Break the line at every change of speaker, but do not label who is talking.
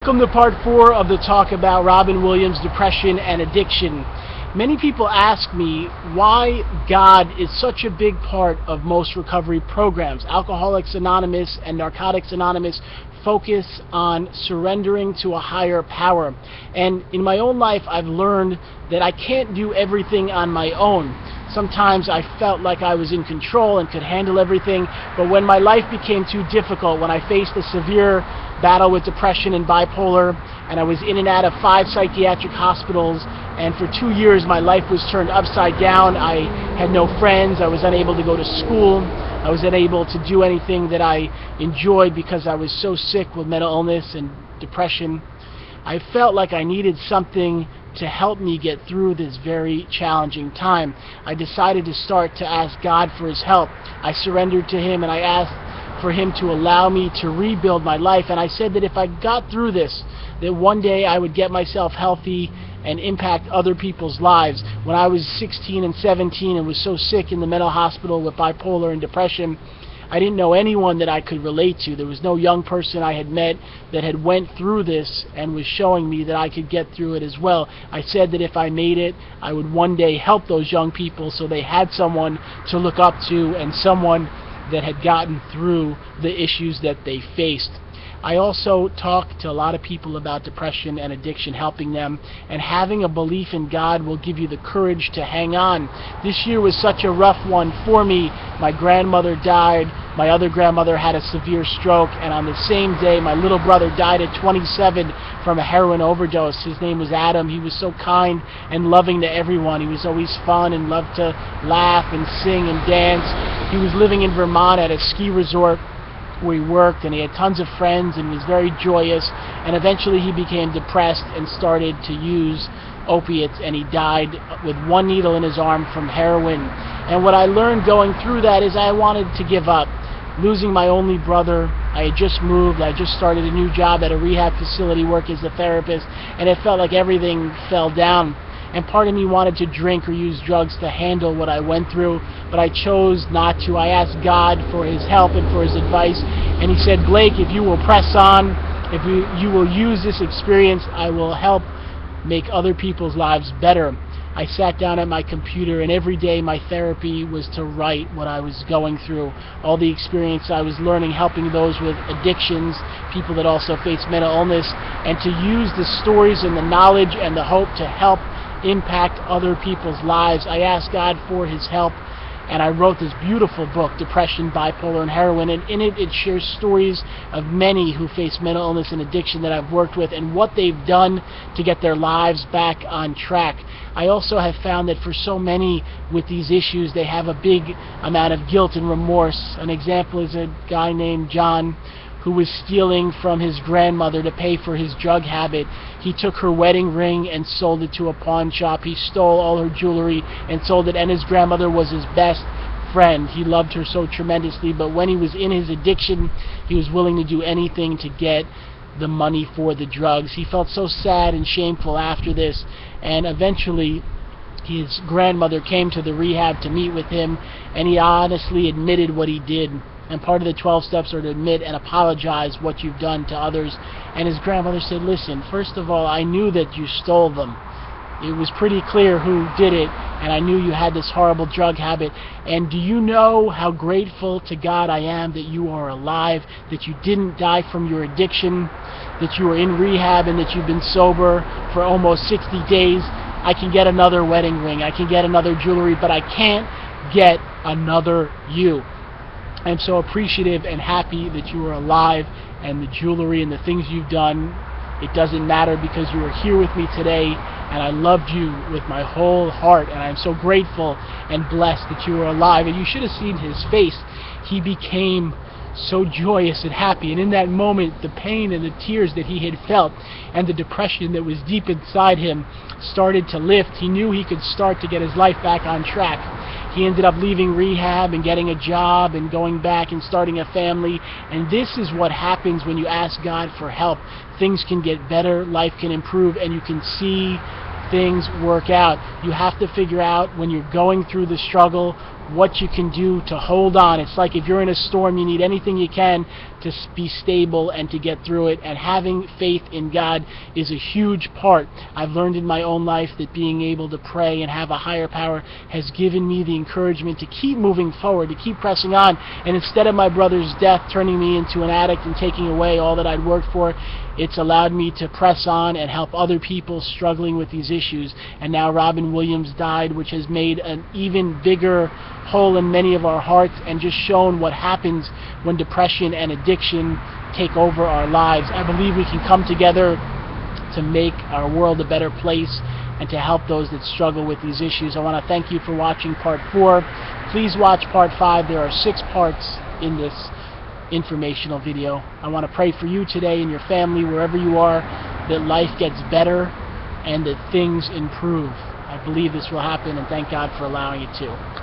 Welcome to part 4 of the talk about Robin Williams' depression and addiction. Many people ask me why God is such a big part of most recovery programs. Alcoholics Anonymous and Narcotics Anonymous focus on surrendering to a higher power. And in my own life, I've learned that I can't do everything on my own. Sometimes I felt like I was in control and could handle everything, but when my life became too difficult, when I faced a severe battle with depression and bipolar, and I was in and out of 5 psychiatric hospitals, and for 2 years my life was turned upside down. I had no friends, I was unable to go to school, I was unable to do anything that I enjoyed because I was so sick with mental illness and depression. I felt like I needed something to help me get through this very challenging time. I decided to start to ask God for His help. I surrendered to Him and I asked for Him to allow me to rebuild my life. And I said that if I got through this, that one day I would get myself healthy and impact other people's lives. When I was 16 and 17 and was so sick in the mental hospital with bipolar and depression, I didn't know anyone that I could relate to. There was no young person I had met that had went through this and was showing me that I could get through it as well. I said that if I made it, I would one day help those young people so they had someone to look up to and someone that had gotten through the issues that they faced. I also talk to a lot of people about depression and addiction, helping them, and having a belief in God will give you the courage to hang on. This year was such a rough one for me. My grandmother died, my other grandmother had a severe stroke, and on the same day my little brother died at 27 from a heroin overdose. His name was Adam. He was so kind and loving to everyone. He was always fun and loved to laugh and sing and dance. He was living in Vermont at a ski resort where he worked, and he had tons of friends and was very joyous, and eventually he became depressed and started to use opiates, and he died with one needle in his arm from heroin. And what I learned going through that is I wanted to give up. Losing my only brother, I had just moved, I just started a new job at a rehab facility, work as a therapist, and it felt like everything fell down. And part of me wanted to drink or use drugs to handle what I went through, but I chose not to. I asked God for His help and for His advice, and He said, Blake, if you will press on, if you will use this experience, I will help make other people's lives better. I sat down at my computer, and every day my therapy was to write what I was going through, all the experience I was learning, helping those with addictions, people that also face mental illness, and to use the stories and the knowledge and the hope to help impact other people's lives. I asked God for His help, and I wrote this beautiful book, Depression, Bipolar, and Heroin, and in it shares stories of many who face mental illness and addiction that I've worked with and what they've done to get their lives back on track. I also have found that for so many with these issues, they have a big amount of guilt and remorse. An example is a guy named John who was stealing from his grandmother to pay for his drug habit. He took her wedding ring and sold it to a pawn shop. He stole all her jewelry and sold it, and his grandmother was his best friend. He loved her so tremendously, but when he was in his addiction, he was willing to do anything to get the money for the drugs. He felt so sad and shameful after this, and eventually his grandmother came to the rehab to meet with him, and he honestly admitted what he did. And part of the 12 steps are to admit and apologize what you've done to others. And his grandmother said, listen, first of all, I knew that you stole them. It was pretty clear who did it, and I knew you had this horrible drug habit. And do you know how grateful to God I am that you are alive, that you didn't die from your addiction, that you are in rehab, and that you've been sober for almost 60 days. I can get another wedding ring, I can get another jewelry, but I can't get another you. I'm so appreciative and happy that you are alive, and the jewelry and the things you've done, it doesn't matter because you are here with me today, and I loved you with my whole heart, and I'm so grateful and blessed that you are alive. And you should have seen his face. He became so joyous and happy, and in that moment the pain and the tears that he had felt and the depression that was deep inside him started to lift. He knew he could start to get his life back on track. He ended up leaving rehab and getting a job and going back and starting a family. And this is what happens when you ask God for help. Things can get better, life can improve, and you can see things work out. You have to figure out when you're going through the struggle what you can do to hold on. It's like if you're in a storm, you need anything you can to be stable and to get through it, and having faith in God is a huge part. I've learned in my own life that being able to pray and have a higher power has given me the encouragement to keep moving forward, to keep pressing on, and instead of my brother's death turning me into an addict and taking away all that I'd worked for, it's allowed me to press on and help other people struggling with these issues. And now Robin Williams died, which has made an even bigger hole in many of our hearts and just shown what happens when depression and addiction take over our lives. I believe we can come together to make our world a better place and to help those that struggle with these issues. I want to thank you for watching part 4. Please watch part 5. There are 6 parts in this informational video. I want to pray for you today and your family, wherever you are, that life gets better and that things improve. I believe this will happen, and thank God for allowing it to.